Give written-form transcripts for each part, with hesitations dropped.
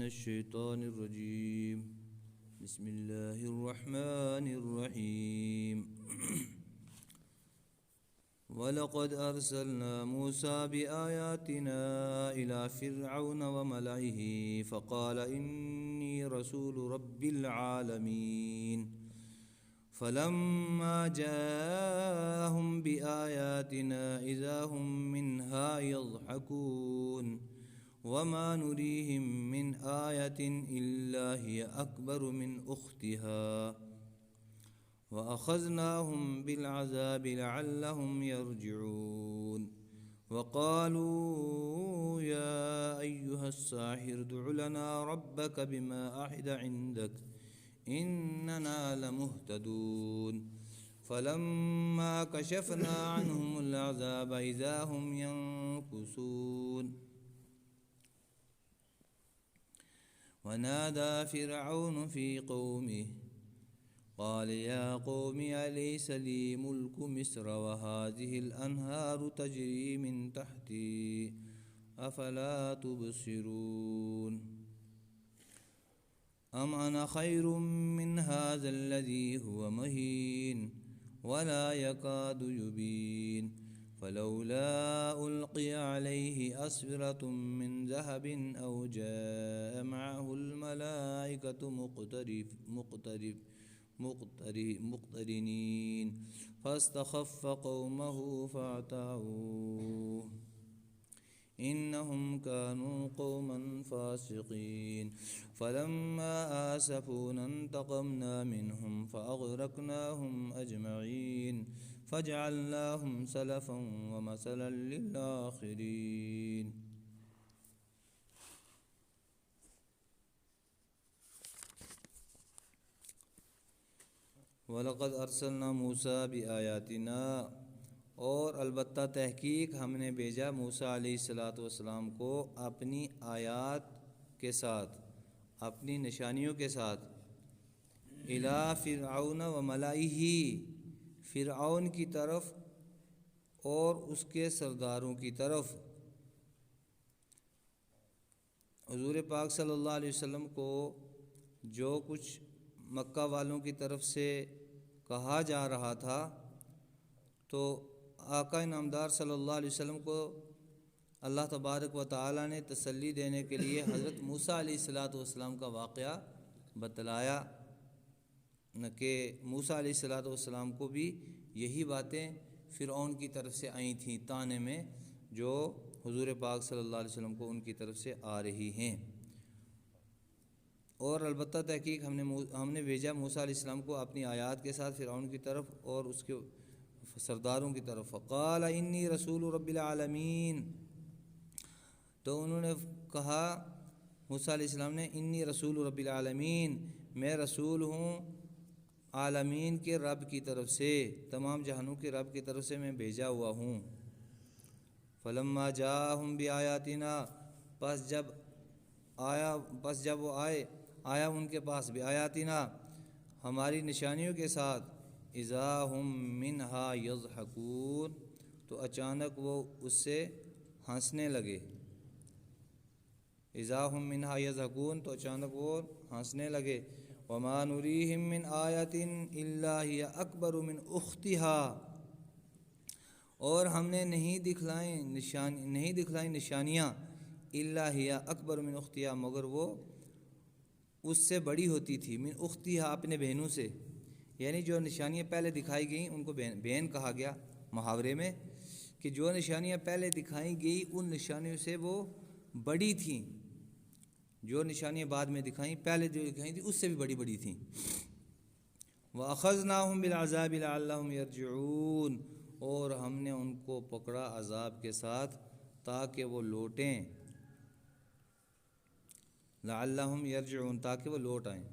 الشيطان الرجيم بسم الله الرحمن الرحيم وَلَقَدْ أَرْسَلْنَا مُوسَى بِآيَاتِنَا إِلَى فِرْعَوْنَ وَمَلَئِهِ فَقَالَ إِنِّي رَسُولُ رَبِّ الْعَالَمِينَ فَلَمَّا جَاءَهُمْ بِآيَاتِنَا إِذَا هُمْ مِنْهَا يَضْحَكُونَ وَمَا نُرِيهِمْ مِنْ آيَةٍ إِلَّا هِيَ أَكْبَرُ مِنْ أُخْتِهَا وَأَخَذْنَاهُمْ بِالْعَذَابِ لَعَلَّهُمْ يَرْجِعُونَ وَقَالُوا يَا أَيُّهَ السَّاحِرُ ادْعُ لَنَا رَبَّكَ بِمَا عَهِدَ عِندَكَ إِنَّنَا لَمُهْتَدُونَ فَلَمَّا كَشَفْنَا عَنْهُمُ الْعَذَابَ إِذَا هُمْ يَنكُثُونَ ونادى فرعون في قومه قال يا قوم أليس لي ملك مصر وهذه الأنهار تجري من تحتي أفلا تبصرون أم أنا خير من هذا الذي هو مهين ولا يكاد يبين فلولا ألقي عليه أسورة من ذهب أو جاء معه الملائكة مقترنين فاستخف قومه فاعتروه إنهم كانوا قوما فاسقين فلما آسفونا انتقمنا منهم فأغرقناهم أجمعين فجعلناهم سلفا ومثلا للآخرين وَلَقَدْ أَرْسَلْنَا مُوسَى بِآيَاتِنَا اور البتہ تحقیق ہم نے بھیجا موسیٰ علیہ السلام کو اپنی آیات کے ساتھ، اپنی نشانیوں کے ساتھ، اِلیٰ فرعون و ملائہ، فرعون کی طرف اور اس کے سرداروں کی طرف۔ حضور پاک صلی اللہ علیہ وسلم کو جو کچھ مکہ والوں کی طرف سے کہا جا رہا تھا، تو آقا نامدار صلی اللہ علیہ وسلم کو اللہ تبارک و تعالیٰ نے تسلی دینے کے لیے حضرت موسیٰ علیہ السلام کا واقعہ بتلایا کہ موسیٰ علیہ السلام کو بھی یہی باتیں فرعون کی طرف سے آئی تھیں طانے میں، جو حضور پاک صلی اللہ علیہ وسلم کو ان کی طرف سے آ رہی ہیں۔ اور البتہ تحقیق ہم نے بھیجا موسیٰ علیہ السلام کو اپنی آیات کے ساتھ فرعون کی طرف اور اس کے سرداروں کی طرف۔ فقال انی رسول رب العالمین، تو انہوں نے کہا موسیٰ علیہ السلام نے، انی رسول رب العالمین، میں رسول ہوں عالمین کے رب کی طرف سے، تمام جہانوں کے رب کی طرف سے میں بھیجا ہوا ہوں۔ فلما جاءہم بآیاتنا، پس جب وہ آیا ان کے پاس بآیاتنا، ہماری نشانیوں کے ساتھ، اذا ہم منہا یضحکون، تو اچانک وہ اس سے ہنسنے لگے۔ اذا ہم منہا یضحکون، تو اچانک وہ ہنسنے لگے۔ وما نریہم من آیۃ الا ہی اکبر من اختہا، اور ہم نے نہیں دکھلائیں نشانیاں، الا ہی اکبر من اختہا، مگر وہ اس سے بڑی ہوتی تھی، من اختہا، اپنے بہنوں سے۔ یعنی جو نشانیاں پہلے دکھائی گئیں ان کو بہن کہا گیا محاورے میں، کہ جو نشانیاں پہلے دکھائی گئی ان نشانیوں سے وہ بڑی تھیں، جو نشانیاں بعد میں دکھائیں، پہلے جو دکھائی تھیں اس سے بھی بڑی تھیں۔ وَأَخَذْنَاهُمْ بِالْعَذَابِ لَعَلَّهُمْ يَرْجِعُونَ، اور ہم نے ان کو پکڑا عذاب کے ساتھ تاکہ وہ لوٹیں، لعلہم یرجعون، تاکہ وہ لوٹ آئیں۔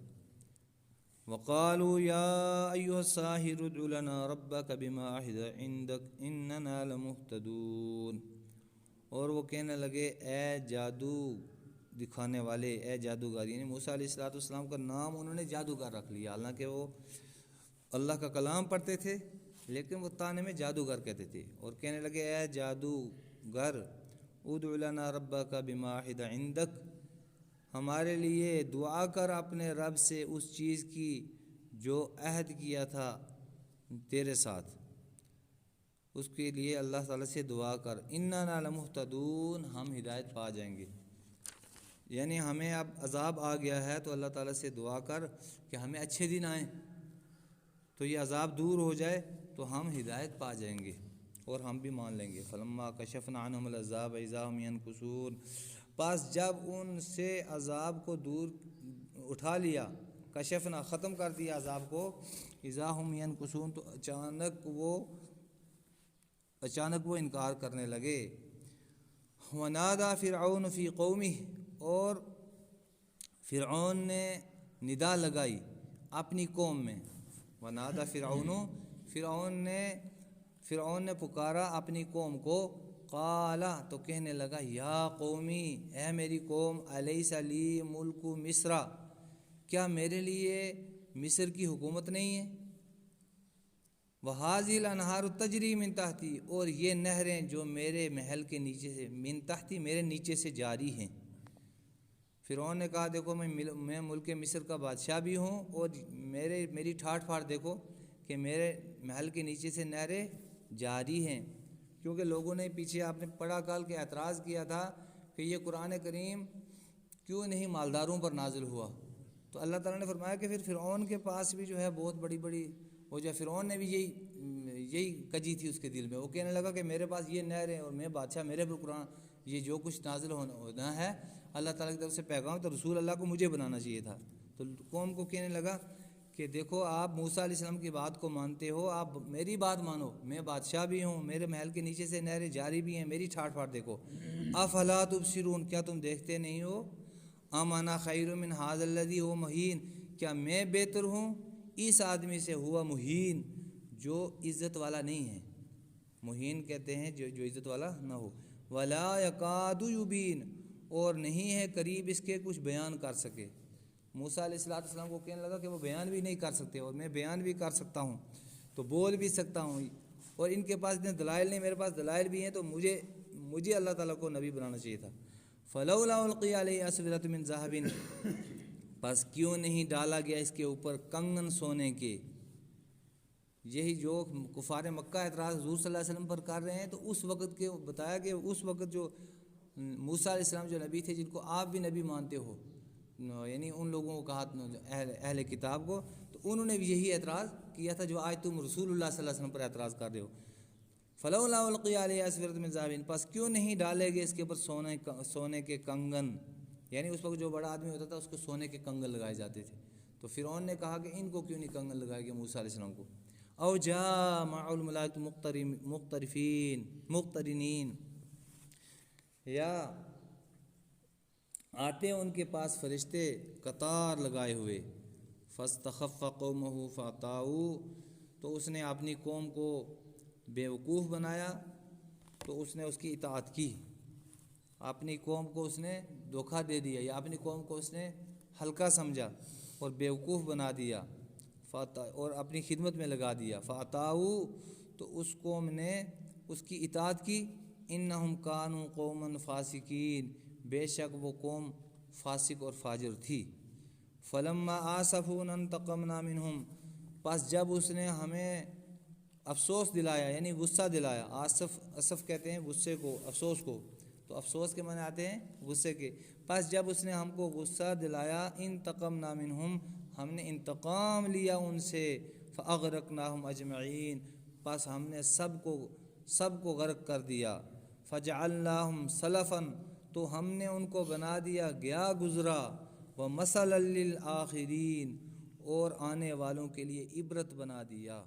وقالوا یا ایھا الساحر ادع لنا ربک بما عہد عندک اننا لمہتدون، اور وہ کہنے لگے اے جادو دکھانے والے، اے جادوگر، یعنی موسیٰ علیہ السلام کا نام انہوں نے جادوگر رکھ لیا، حالانکہ وہ اللہ کا کلام پڑھتے تھے لیکن وہ طانے میں جادوگر کہتے تھے، اور کہنے لگے اے جادوگر ادع لنا ربک بما عہد عندک، ہمارے لیے دعا کر اپنے رب سے اس چیز کی جو عہد کیا تھا تیرے ساتھ، اس کے لیے اللہ تعالیٰ سے دعا کر، اننا لمہتدون، ہم ہدایت پا جائیں گے۔ یعنی ہمیں اب عذاب آ گیا ہے تو اللہ تعالیٰ سے دعا کر کہ ہمیں اچھے دن آئیں، تو یہ عذاب دور ہو جائے تو ہم ہدایت پا جائیں گے اور ہم بھی مان لیں گے۔ فلما کشفنا عنہم العذاب اذا هم ينکثون، پس جب ان سے عذاب کو دور اٹھا لیا، کشفنا ختم کر دیا عذاب کو، اذا هم ينکثون تو اچانک وہ انکار کرنے لگے۔ ونادى فرعون فی قومہ، اور فرعون نے ندا لگائی اپنی قوم میں۔ ونادى فرعون نے پکارا اپنی قوم کو، قالا تو کہنے لگا، یا قومی، اے میری قوم، الیس لی ملک مصر، کیا میرے لیے مصر کی حکومت نہیں ہے؟ وہذی الانہار تجری من تحتی، اور یہ نہریں جو میرے محل کے نیچے سے، من تحتی میرے نیچے سے جاری ہیں۔ فرعون نے کہا دیکھو میں ملک مصر کا بادشاہ بھی ہوں، اور میری ٹھاٹ پھاٹ دیکھو کہ میرے محل کے نیچے سے نہریں جاری ہیں۔ کیونکہ لوگوں نے پیچھے آپ نے پڑھا کل کے اعتراض کیا تھا کہ یہ قرآن کریم کیوں نہیں مالداروں پر نازل ہوا، تو اللہ تعالیٰ نے فرمایا کہ پھر فرعون کے پاس بھی جو ہے بہت بڑی وہ جو فرعون نے بھی یہی کجی تھی اس کے دل میں، وہ کہنے لگا کہ میرے پاس یہ نہر ہے اور میں بادشاہ، میرے پر قرآن یہ جو کچھ نازل ہونا ہے اللہ تعالیٰ کی طرف سے پیغام، تو رسول اللہ کو مجھے بنانا چاہیے تھا۔ تو قوم کو کہنے لگا کہ دیکھو آپ موسیٰ علیہ السلام کی بات کو مانتے ہو، آپ میری بات مانو، میں بادشاہ بھی ہوں، میرے محل کے نیچے سے نہریں جاری بھی ہیں، میری ٹھاٹ پھاٹ دیکھو۔ افلا تبصرون، کیا تم دیکھتے نہیں ہو؟ ام انا خیر من ھذا الذی هو مہین، کیا میں بہتر ہوں اس آدمی سے ہوا مہین، جو عزت والا نہیں ہے۔ مہین کہتے ہیں جو عزت والا نہ ہو۔ ولا یکاد یبین، اور نہیں ہے قریب اس کے کچھ بیان کر سکے۔ موسیٰ علیہ السلام کو کہنے لگا کہ وہ بیان بھی نہیں کر سکتے، اور میں بیان بھی کر سکتا ہوں، تو بول بھی سکتا ہوں، اور ان کے پاس اتنے دلائل نہیں، میرے پاس دلائل بھی ہیں، تو مجھے اللہ تعالیٰ کو نبی بنانا چاہیے تھا۔ فلولا القی علیہ اسورۃ من ذہب، پس کیوں نہیں ڈالا گیا اس کے اوپر کنگن سونے کے۔ یہی جو کفار مکہ اعتراض حضور صلی اللہ علیہ وسلم پر کر رہے ہیں، تو اس وقت کے بتایا کہ اس وقت جو موسیٰ علیہ السلام جو نبی تھے، جن کو آپ بھی نبی مانتے ہو، یعنی ان لوگوں کو کہا اہل کتاب کو، تو انہوں نے بھی یہی اعتراض کیا تھا جو آج تم رسول اللہ صلی اللہ علیہ وسلم پر اعتراض کر رہے ہو۔ فلولا القی علیہ اسورۃ من ذہب، پس کیوں نہیں ڈالے گئے اس کے اوپر سونے کے کنگن، یعنی اس وقت جو بڑا آدمی ہوتا تھا اس کو سونے کے کنگن لگائے جاتے تھے، تو فرعون نے کہا کہ ان کو کیوں نہیں کنگن لگائے گئے موسیٰ علیہ السلام کو۔ او جاء مع الملائکۃ مقترنین، یا آتے ان کے پاس فرشتے قطار لگائے ہوئے۔ فاستخف قومہ فاطاعوا، تو اس نے اپنی قوم کو بیوقوف بنایا تو اس نے اس کی اطاعت کی، اپنی قوم کو اس نے دھوکہ دے دیا، یا اپنی قوم کو اس نے ہلکا سمجھا اور بیوقوف بنا دیا، اور اپنی خدمت میں لگا دیا۔ فاطاعوا، تو اس قوم نے اس کی اطاعت کی۔ انہم کانوا قوما فاسقین، بے شک وہ قوم فاسق اور فاجر تھی۔ فلما آسفونا انتقمنا منہم، پس جب اس نے ہمیں افسوس دلایا، یعنی غصہ دلایا، اسف کہتے ہیں غصے کو، افسوس کو، تو افسوس کے معنی آتے ہیں غصے کے۔ پس جب اس نے ہم کو غصہ دلایا، انتقمنا منہم، ہم نے انتقام لیا ان سے، فاغرقناہم اجمعین، پس ہم نے سب کو غرق کر دیا۔ فجعلناہم سلفا، تو ہم نے ان کو بنا دیا گیا گزرا، ومثلا للآخرین، اور آنے والوں کے لیے عبرت بنا دیا۔